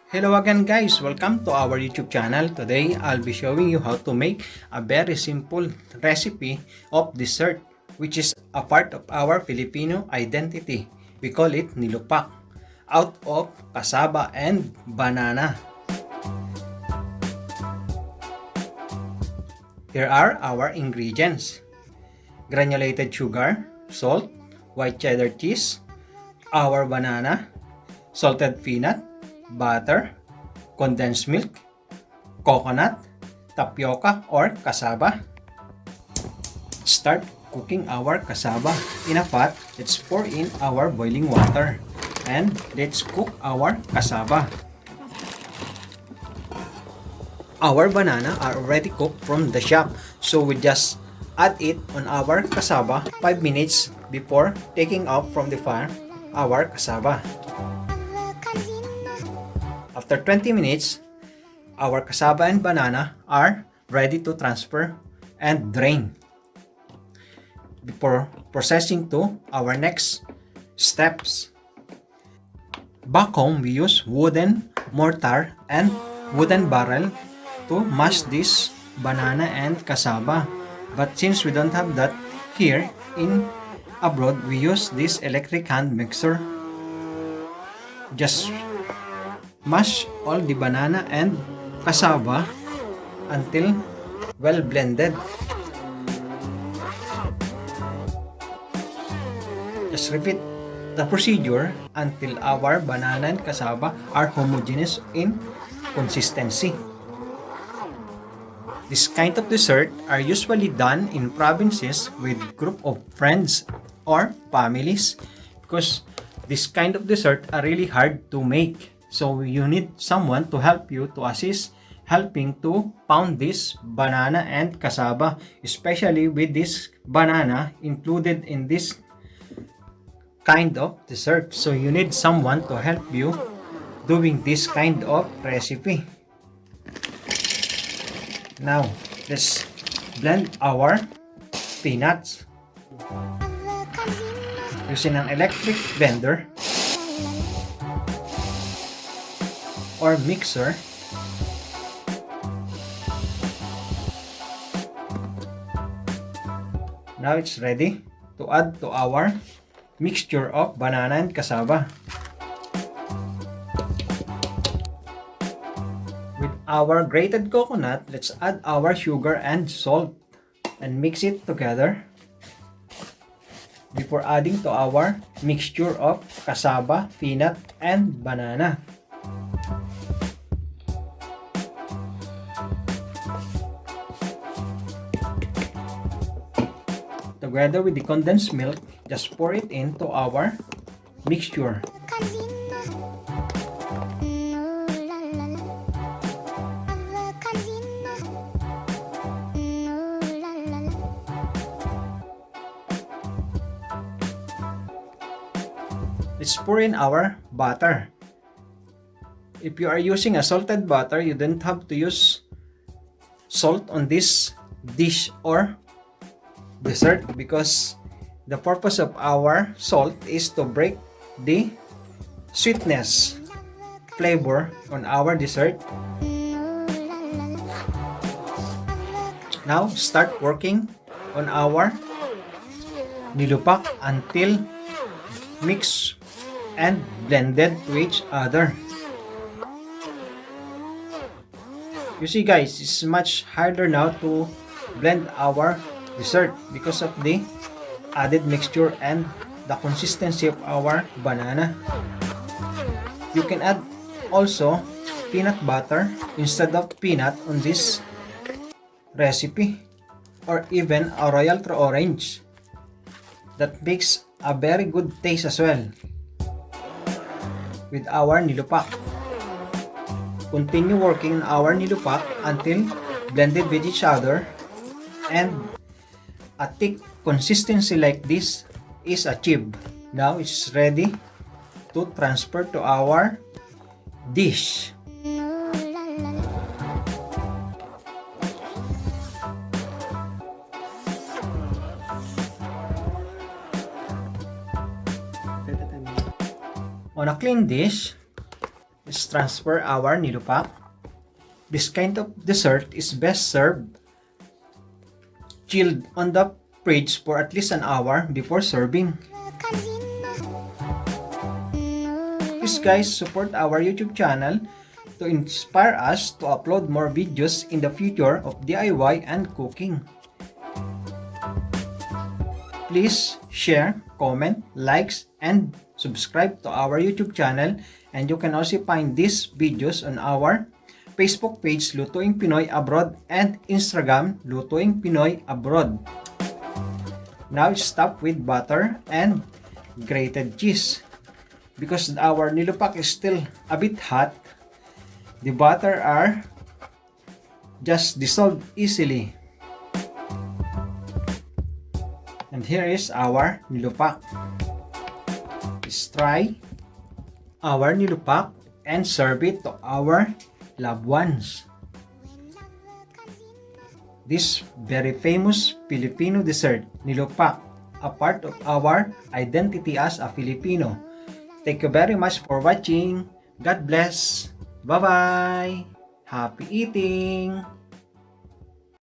Hello again guys, welcome to our YouTube channel. Today I'll be showing you how to make a very simple recipe of dessert which is a part of our Filipino identity. We call it Nilupak out of cassava and banana. Here are our ingredients: granulated sugar, salt, white cheddar cheese, our banana, salted peanut, butter, condensed milk, coconut, tapioca or cassava. Start cooking our cassava. In a pot, let's pour in our boiling water and let's cook our cassava. Our banana are already cooked from the shop, so we just add it on our cassava 5 minutes before taking off from the fire our cassava. After 20 minutes, our cassava and banana are ready to transfer and drain before processing to our next steps. Back home, we use wooden mortar and wooden barrel to mash this banana and cassava. But since we don't have that here in abroad, we use this electric hand mixer. Just mash all the banana and cassava until well blended. Just repeat the procedure until our banana and cassava are homogeneous in consistency. This kind of dessert are usually done in provinces with group of friends or families because this kind of dessert are really hard to make. So you need someone to help you to assist helping to pound this banana and cassava, especially with this banana included in this kind of dessert. So you need someone to help you doing this kind of recipe. Now, let's blend our peanuts using an electric blender or mixer. Now it's ready to add to our mixture of banana and cassava. With our grated coconut, let's add our sugar and salt and mix it together before adding to our mixture of cassava, peanut, and banana. Together with the condensed milk, just pour it into our mixture. Let's pour in our butter. If you are using a salted butter, you don't have to use salt on this dish or dessert because the purpose of our salt is to break the sweetness flavor on our dessert. Now start working on our nilupak until mixed and blended to each other. You see guys, it's much harder now to blend our dessert because of the added mixture and the consistency of our banana. You can add also peanut butter instead of peanut on this recipe, or even a royal orange. That makes a very good taste as well with our nilupak. Continue working on our nilupak until blended with each other and a thick consistency like this is achieved. Now it's ready to transfer to our dish. On a clean dish, Let's transfer our nilupak. This kind of dessert is best served chilled on the fridge for at least an hour before serving. Please guys, support our YouTube channel to inspire us to upload more videos in the future of DIY and cooking. Please share, comment, likes, and subscribe to our YouTube channel, and you can also find these videos on our Facebook page Lutuing Pinoy Abroad and Instagram Lutuing Pinoy Abroad. Now stop with butter and grated cheese. Because our nilupak is still a bit hot, the butter are just dissolved easily. And here is our nilupak. Let's try our nilupak and serve it to our loved ones. This very famous Filipino dessert, nilupak, a part of our identity as a Filipino. Thank you very much for watching. God bless. Bye-bye. Happy eating.